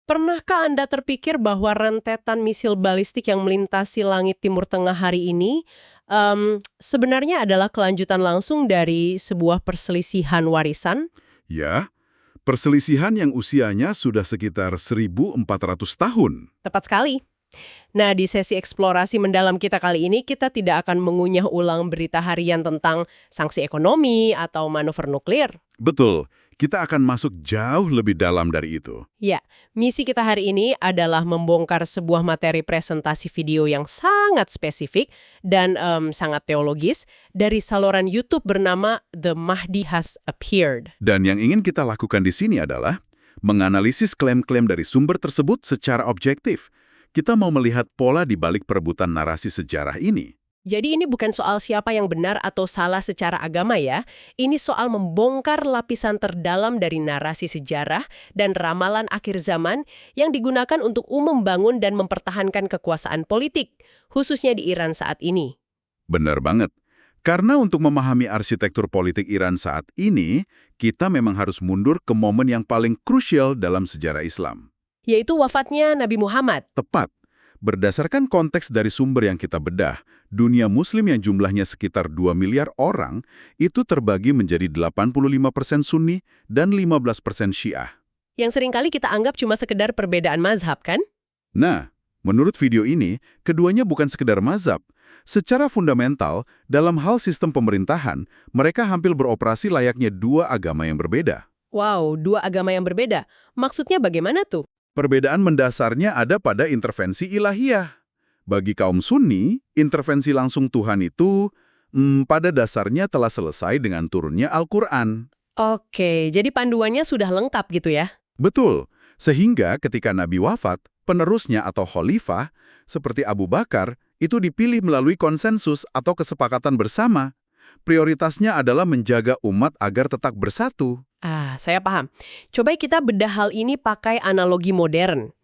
Pernahkah Anda terpikir bahwa rentetan misil balistik yang melintasi langit Timur Tengah hari ini sebenarnya adalah kelanjutan langsung dari sebuah perselisihan warisan? Ya, perselisihan yang usianya sudah sekitar 1.400 tahun. Tepat sekali. Nah, di sesi eksplorasi mendalam kita kali ini, kita tidak akan mengunyah ulang berita harian tentang sanksi ekonomi atau manuver nuklir. Betul, kita akan masuk jauh lebih dalam dari itu. Ya, misi kita hari ini adalah membongkar sebuah materi presentasi video yang sangat spesifik dan sangat teologis dari saluran YouTube bernama The Mahdi Has Appeared. Dan yang ingin kita lakukan di sini adalah menganalisis klaim-klaim dari sumber tersebut secara objektif. Kita mau melihat pola di balik perebutan narasi sejarah ini. Jadi ini bukan soal siapa yang benar atau salah secara agama ya. Ini soal membongkar lapisan terdalam dari narasi sejarah dan ramalan akhir zaman yang digunakan untuk membangun dan mempertahankan kekuasaan politik, khususnya di Iran saat ini. Benar banget. Karena untuk memahami arsitektur politik Iran saat ini, kita memang harus mundur ke momen yang paling krusial dalam sejarah Islam. Yaitu wafatnya Nabi Muhammad. Tepat. Berdasarkan konteks dari sumber yang kita bedah, dunia muslim yang jumlahnya sekitar 2 miliar orang itu terbagi menjadi 85% Sunni dan 15% Syiah. Yang seringkali kita anggap cuma sekedar perbedaan mazhab, kan? Nah, menurut video ini, keduanya bukan sekedar mazhab. Secara fundamental, dalam hal sistem pemerintahan, mereka hampir beroperasi layaknya dua agama yang berbeda. Wow, dua agama yang berbeda. Maksudnya bagaimana tuh? Perbedaan mendasarnya ada pada intervensi ilahiyah. Bagi kaum Sunni, intervensi langsung Tuhan itu pada dasarnya telah selesai dengan turunnya Al-Quran. Oke, jadi panduannya sudah lengkap gitu ya? Betul, sehingga ketika Nabi wafat, penerusnya atau khalifah, seperti Abu Bakar, itu dipilih melalui konsensus atau kesepakatan bersama. Prioritasnya adalah menjaga umat agar tetap bersatu. Saya paham. Coba kita bedah hal ini pakai analogi modern.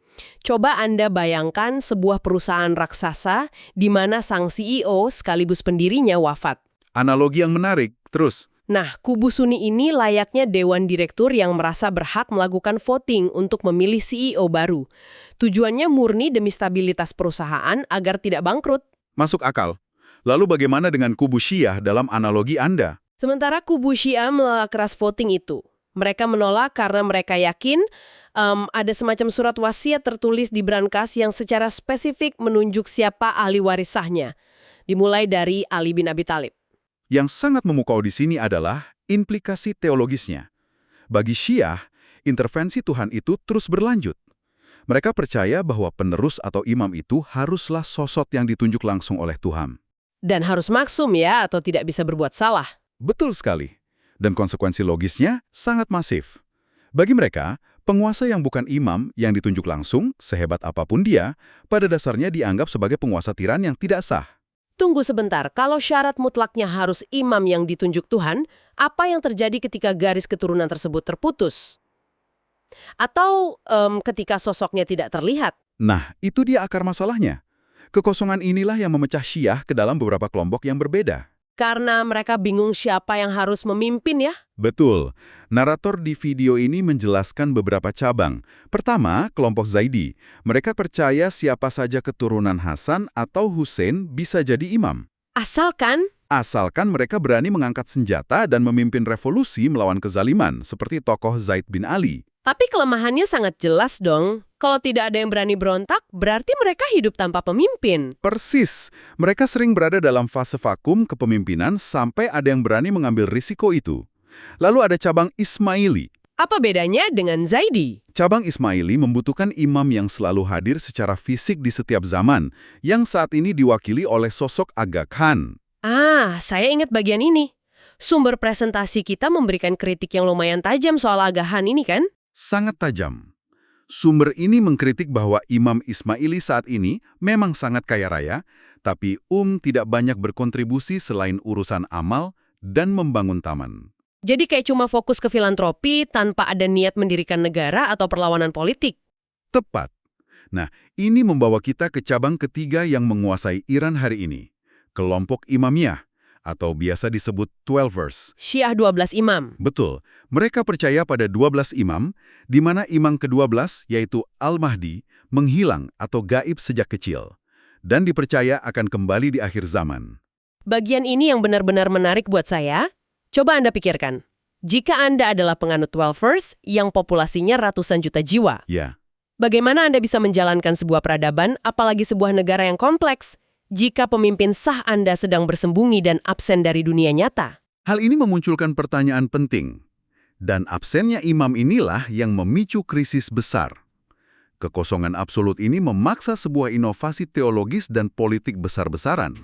Coba Anda bayangkan sebuah perusahaan raksasa di mana sang CEO sekaligus pendirinya wafat. Analogi yang menarik, terus. Nah, kubu Sunni ini layaknya dewan direktur yang merasa berhak melakukan voting untuk memilih CEO baru. Tujuannya murni demi stabilitas perusahaan agar tidak bangkrut. Masuk akal. Lalu bagaimana dengan kubu Syiah dalam analogi Anda? Sementara kubu Syiah menolak keras voting itu. Mereka menolak karena mereka yakin ada semacam surat wasiat tertulis di brankas yang secara spesifik menunjuk siapa ahli waris sahnya. Dimulai dari Ali bin Abi Thalib. Yang sangat memukau di sini adalah implikasi teologisnya. Bagi Syiah, intervensi Tuhan itu terus berlanjut. Mereka percaya bahwa penerus atau imam itu haruslah sosok yang ditunjuk langsung oleh Tuhan. Dan harus maksum ya, atau tidak bisa berbuat salah. Betul sekali. Dan konsekuensi logisnya sangat masif. Bagi mereka, penguasa yang bukan imam yang ditunjuk langsung, sehebat apapun dia, pada dasarnya dianggap sebagai penguasa tiran yang tidak sah. Tunggu sebentar, kalau syarat mutlaknya harus imam yang ditunjuk Tuhan, apa yang terjadi ketika garis keturunan tersebut terputus? Atau ketika sosoknya tidak terlihat? Nah, itu dia akar masalahnya. Kekosongan inilah yang memecah Syiah ke dalam beberapa kelompok yang berbeda. Karena mereka bingung siapa yang harus memimpin ya? Betul. Narator di video ini menjelaskan beberapa cabang. Pertama, kelompok Zaidi. Mereka percaya siapa saja keturunan Hasan atau Hussein bisa jadi imam. Asalkan mereka berani mengangkat senjata dan memimpin revolusi melawan kezaliman, seperti tokoh Zaid bin Ali. Tapi kelemahannya sangat jelas dong. Kalau tidak ada yang berani berontak, berarti mereka hidup tanpa pemimpin. Persis. Mereka sering berada dalam fase vakum kepemimpinan sampai ada yang berani mengambil risiko itu. Lalu ada cabang Ismaili. Apa bedanya dengan Zaidi? Cabang Ismaili membutuhkan imam yang selalu hadir secara fisik di setiap zaman, yang saat ini diwakili oleh sosok Aga Khan. Saya ingat bagian ini. Sumber presentasi kita memberikan kritik yang lumayan tajam soal Aga Khan ini kan? Sangat tajam. Sumber ini mengkritik bahwa Imam Ismaili saat ini memang sangat kaya raya, tapi tidak banyak berkontribusi selain urusan amal dan membangun taman. Jadi kayak cuma fokus ke filantropi tanpa ada niat mendirikan negara atau perlawanan politik. Tepat. Nah, ini membawa kita ke cabang ketiga yang menguasai Iran hari ini. Kelompok Imamiyah, atau biasa disebut 12ers. Syiah 12 imam. Betul, mereka percaya pada 12 imam, di mana imam ke-12, yaitu Al-Mahdi, menghilang atau gaib sejak kecil, dan dipercaya akan kembali di akhir zaman. Bagian ini yang benar-benar menarik buat saya. Coba Anda pikirkan. Jika Anda adalah penganut 12ers yang populasinya ratusan juta jiwa, Ya, bagaimana Anda bisa menjalankan sebuah peradaban, apalagi sebuah negara yang kompleks, jika pemimpin sah Anda sedang bersembunyi dan absen dari dunia nyata? hal ini memunculkan pertanyaan penting. Dan absennya imam inilah yang memicu krisis besar. Kekosongan absolut ini memaksa sebuah inovasi teologis dan politik besar-besaran.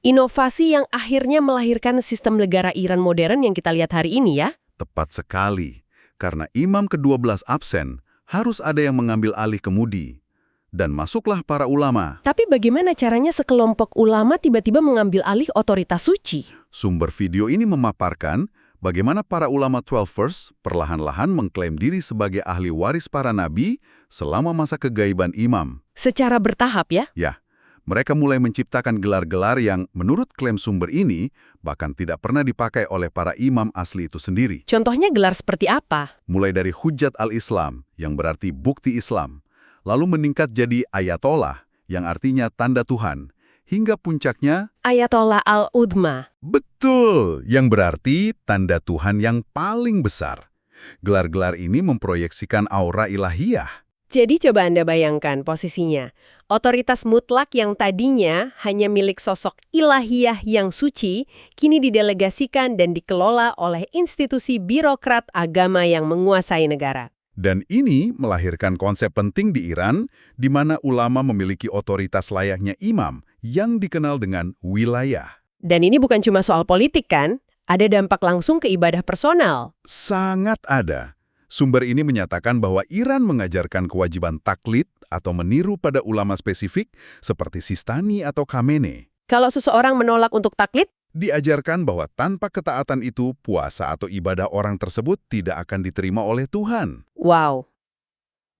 Inovasi yang akhirnya melahirkan sistem negara Iran modern yang kita lihat hari ini ya? Tepat sekali, karena imam ke-12 absen, harus ada yang mengambil alih kemudi. Dan masuklah para ulama. Tapi bagaimana caranya sekelompok ulama tiba-tiba mengambil alih otoritas suci? Sumber video ini memaparkan bagaimana para ulama 12ers perlahan-lahan mengklaim diri sebagai ahli waris para nabi selama masa kegaiban imam. Secara bertahap ya? Ya, mereka mulai menciptakan gelar-gelar yang menurut klaim sumber ini bahkan tidak pernah dipakai oleh para imam asli itu sendiri. Contohnya gelar seperti apa? Mulai dari Hujjat al-Islam, yang berarti bukti Islam, lalu meningkat jadi Ayatollah, yang artinya tanda Tuhan, hingga puncaknya Ayatollah al-Udma. betul, yang berarti tanda Tuhan yang paling besar. Gelar-gelar ini memproyeksikan aura ilahiyah. Jadi coba Anda bayangkan posisinya. Otoritas mutlak yang tadinya hanya milik sosok ilahiyah yang suci, kini didelegasikan dan dikelola oleh institusi birokrat agama yang menguasai negara. Dan ini melahirkan konsep penting di Iran, di mana ulama memiliki otoritas layaknya imam yang dikenal dengan wilayah. Dan ini bukan cuma soal politik kan? Ada dampak langsung ke ibadah personal. Sangat ada. Sumber ini menyatakan bahwa Iran mengajarkan kewajiban taklid atau meniru pada ulama spesifik seperti Sistani atau Khamenei. Kalau seseorang menolak untuk taklid, Diajarkan bahwa tanpa ketaatan itu, puasa atau ibadah orang tersebut tidak akan diterima oleh Tuhan. wow.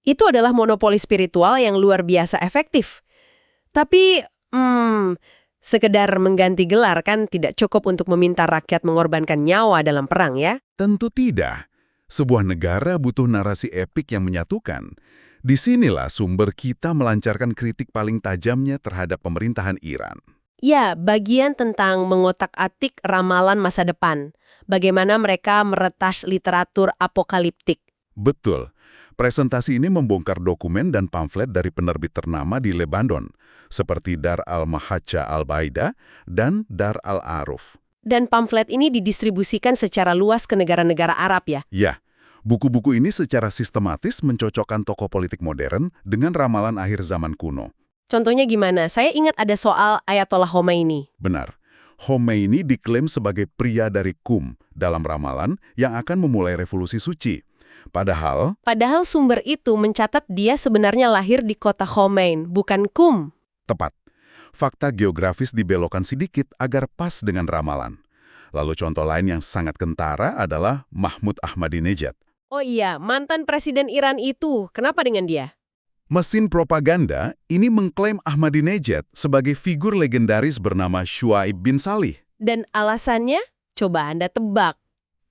Itu adalah monopoli spiritual yang luar biasa efektif. Tapi, sekedar mengganti gelar kan tidak cukup untuk meminta rakyat mengorbankan nyawa dalam perang ya? Tentu tidak. Sebuah negara butuh narasi epik yang menyatukan. Disinilah sumber kita melancarkan kritik paling tajamnya terhadap pemerintahan Iran. Ya, bagian tentang mengotak-atik ramalan masa depan. Bagaimana mereka meretas literatur apokaliptik. Betul. Presentasi ini membongkar dokumen dan pamflet dari penerbit ternama di Lebanon, seperti Dar al-Mahacha al-Baida dan Dar al-Aruf. Dan pamflet ini didistribusikan secara luas ke negara-negara Arab ya? Ya, buku-buku ini secara sistematis mencocokkan tokoh politik modern dengan ramalan akhir zaman kuno. Contohnya gimana? Saya ingat ada soal Ayatollah Khomeini. Benar. Khomeini diklaim sebagai pria dari Qum dalam ramalan yang akan memulai revolusi suci. Padahal Sumber itu mencatat dia sebenarnya lahir di kota Khomein, bukan Qum. tepat. Fakta geografis dibelokkan sedikit agar pas dengan ramalan. Lalu contoh lain yang sangat kentara adalah Mahmud Ahmadinejad. Oh iya, mantan presiden Iran itu. Kenapa dengan dia? Mesin propaganda ini mengklaim Ahmadinejad sebagai figur legendaris bernama Shuaib bin Salih. Dan alasannya? Coba Anda tebak.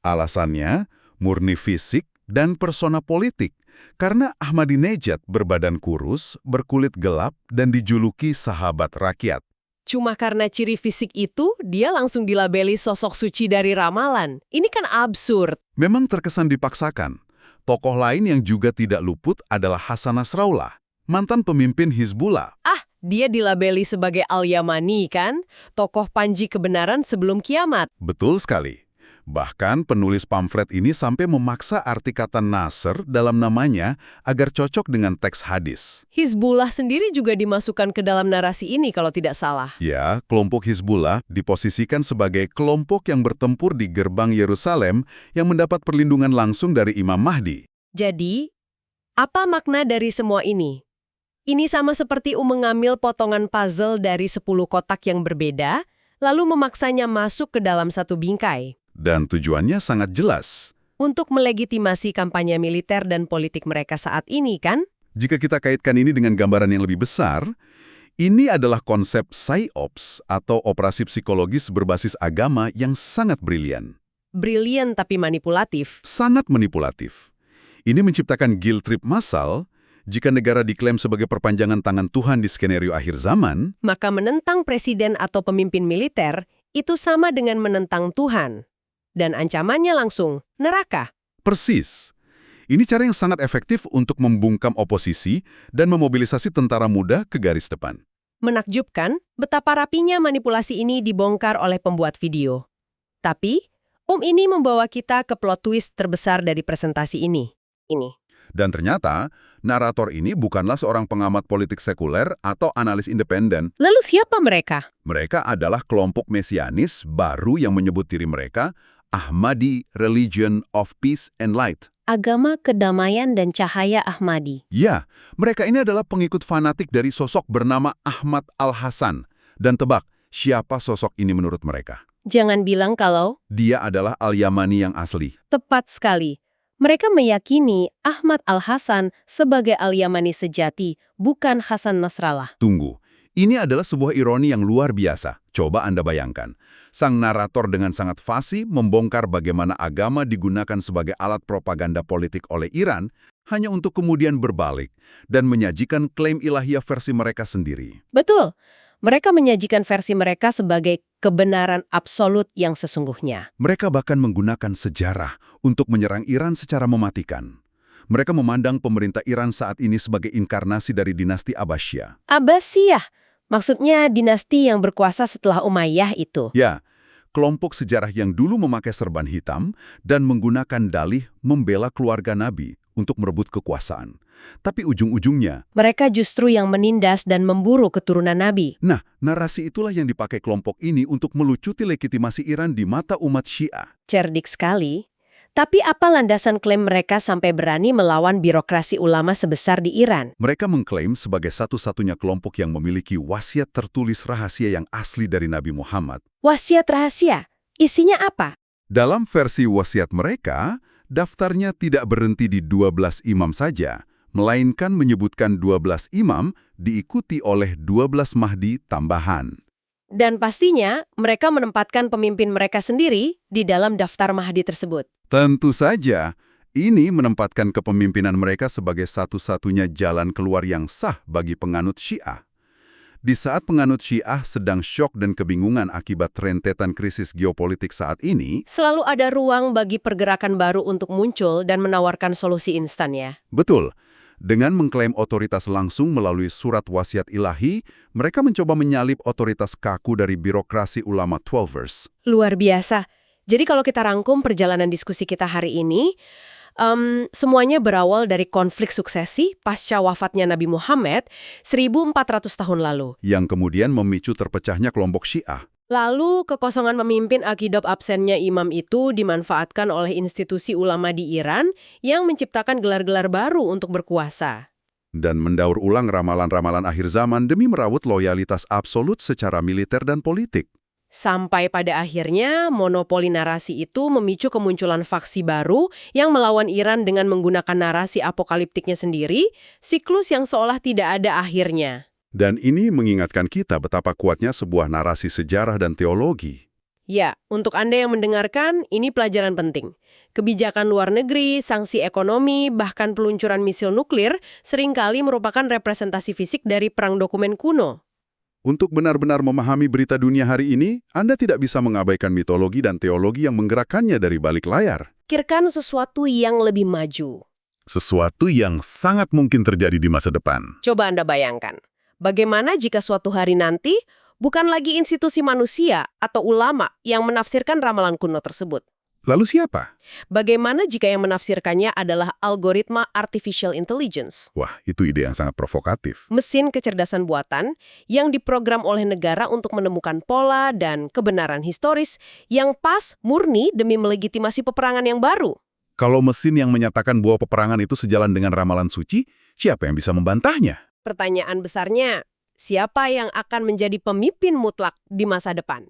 Alasannya murni fisik dan persona politik, karena Ahmadinejad berbadan kurus, berkulit gelap, dan dijuluki sahabat rakyat. Cuma karena ciri fisik itu, dia langsung dilabeli sosok suci dari ramalan. Ini kan absurd. Memang terkesan dipaksakan. Tokoh lain yang juga tidak luput adalah Hasan Nasrallah, mantan pemimpin Hizbullah. Dia dilabeli sebagai Al-Yamani kan? Tokoh panji kebenaran sebelum kiamat. Betul sekali. Bahkan penulis pamflet ini sampai memaksa arti kata Nasr dalam namanya agar cocok dengan teks hadis. Hizbullah sendiri juga dimasukkan ke dalam narasi ini kalau tidak salah. Ya, kelompok Hizbullah diposisikan sebagai kelompok yang bertempur di gerbang Yerusalem yang mendapat perlindungan langsung dari Imam Mahdi. Jadi, apa makna dari semua ini? Ini sama seperti mengambil potongan puzzle dari 10 kotak yang berbeda, lalu memaksanya masuk ke dalam satu bingkai. Dan tujuannya sangat jelas. Untuk melegitimasi kampanye militer dan politik mereka saat ini, kan? Jika kita kaitkan ini dengan gambaran yang lebih besar, Ini adalah konsep PsyOps atau operasi psikologis berbasis agama yang sangat brilian. Brilian tapi manipulatif. Sangat manipulatif. Ini menciptakan guilt trip massal jika negara diklaim sebagai perpanjangan tangan Tuhan di skenario akhir zaman. Maka menentang presiden atau pemimpin militer itu sama dengan menentang Tuhan. Dan ancamannya langsung neraka. Persis. Ini cara yang sangat efektif untuk membungkam oposisi dan memobilisasi tentara muda ke garis depan. Menakjubkan betapa rapinya manipulasi ini dibongkar oleh pembuat video. Tapi, ini membawa kita ke plot twist terbesar dari presentasi ini. Dan ternyata, narator ini bukanlah seorang pengamat politik sekuler atau analis independen. Lalu siapa mereka? Mereka adalah kelompok mesianis baru yang menyebut diri mereka Ahmadi Religion of Peace and Light. Agama Kedamaian dan Cahaya Ahmadi. Ya, mereka ini adalah pengikut fanatik dari sosok bernama Ahmad Al-Hasan. Dan tebak, siapa sosok ini menurut mereka? Jangan bilang kalau Dia adalah Al-Yamani yang asli. tepat sekali. Mereka meyakini Ahmad Al-Hasan sebagai Al-Yamani sejati, bukan Hasan Nasrallah. Tunggu, ini adalah sebuah ironi yang luar biasa. Coba Anda bayangkan. Sang narator dengan sangat fasih membongkar bagaimana agama digunakan sebagai alat propaganda politik oleh Iran hanya untuk kemudian berbalik dan menyajikan klaim ilahiyah versi mereka sendiri. Betul. Mereka menyajikan versi mereka sebagai kebenaran absolut yang sesungguhnya. Mereka bahkan menggunakan sejarah untuk menyerang Iran secara mematikan. Mereka memandang pemerintah Iran saat ini sebagai inkarnasi dari dinasti Abbasiyah. Abbasiyah, maksudnya dinasti yang berkuasa setelah Umayyah itu. Ya, kelompok sejarah yang dulu memakai serban hitam dan menggunakan dalih membela keluarga Nabi untuk merebut kekuasaan. Tapi ujung-ujungnya, Mereka justru yang menindas dan memburu keturunan Nabi. nah, narasi itulah yang dipakai kelompok ini untuk melucuti legitimasi Iran di mata umat Syiah. Cerdik sekali. Tapi apa landasan klaim mereka sampai berani melawan birokrasi ulama sebesar di Iran? Mereka mengklaim sebagai satu-satunya kelompok yang memiliki wasiat tertulis rahasia yang asli dari Nabi Muhammad. Wasiat rahasia, isinya apa? Dalam versi wasiat mereka, daftarnya tidak berhenti di 12 imam saja, melainkan menyebutkan 12 imam diikuti oleh 12 mahdi tambahan. Dan pastinya mereka menempatkan pemimpin mereka sendiri di dalam daftar mahdi tersebut. Tentu saja, ini menempatkan kepemimpinan mereka sebagai satu-satunya jalan keluar yang sah bagi penganut Syiah. Di saat penganut Syiah sedang syok dan kebingungan akibat rentetan krisis geopolitik saat ini, Selalu ada ruang bagi pergerakan baru untuk muncul dan menawarkan solusi instan ya. betul, dengan mengklaim otoritas langsung melalui surat wasiat ilahi, mereka mencoba menyalip otoritas kaku dari birokrasi ulama Twelvers. Luar biasa. Jadi kalau kita rangkum perjalanan diskusi kita hari ini, semuanya berawal dari konflik suksesi pasca wafatnya Nabi Muhammad 1400 tahun lalu. Yang kemudian memicu terpecahnya kelompok Syiah. Lalu kekosongan pemimpin akibat absennya imam itu dimanfaatkan oleh institusi ulama di Iran yang menciptakan gelar-gelar baru untuk berkuasa. Dan mendaur ulang ramalan-ramalan akhir zaman demi merawat loyalitas absolut secara militer dan politik. Sampai pada akhirnya monopoli narasi itu memicu kemunculan faksi baru yang melawan Iran dengan menggunakan narasi apokaliptiknya sendiri, siklus yang seolah tidak ada akhirnya. Dan ini mengingatkan kita betapa kuatnya sebuah narasi sejarah dan teologi. Ya, untuk Anda yang mendengarkan, ini pelajaran penting. Kebijakan luar negeri, sanksi ekonomi, bahkan peluncuran misil nuklir seringkali merupakan representasi fisik dari perang dokumen kuno. Untuk benar-benar memahami berita dunia hari ini, Anda tidak bisa mengabaikan mitologi dan teologi yang menggerakkannya dari balik layar. Pikirkan sesuatu yang lebih maju. Sesuatu yang sangat mungkin terjadi di masa depan. Coba Anda bayangkan, bagaimana jika suatu hari nanti bukan lagi institusi manusia atau ulama yang menafsirkan ramalan kuno tersebut? Lalu siapa? Bagaimana jika yang menafsirkannya adalah algoritma artificial intelligence? Wah, itu ide yang sangat provokatif. Mesin kecerdasan buatan yang diprogram oleh negara untuk menemukan pola dan kebenaran historis yang pas, murni demi melegitimasi peperangan yang baru. Kalau mesin yang menyatakan bahwa peperangan itu sejalan dengan ramalan suci, siapa yang bisa membantahnya? Pertanyaan besarnya, siapa yang akan menjadi pemimpin mutlak di masa depan?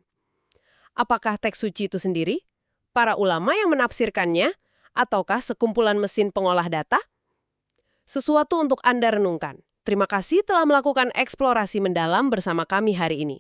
Apakah teks suci itu sendiri? Para ulama yang menafsirkannya? Ataukah sekumpulan mesin pengolah data? Sesuatu untuk Anda renungkan. Terima kasih telah melakukan eksplorasi mendalam bersama kami hari ini.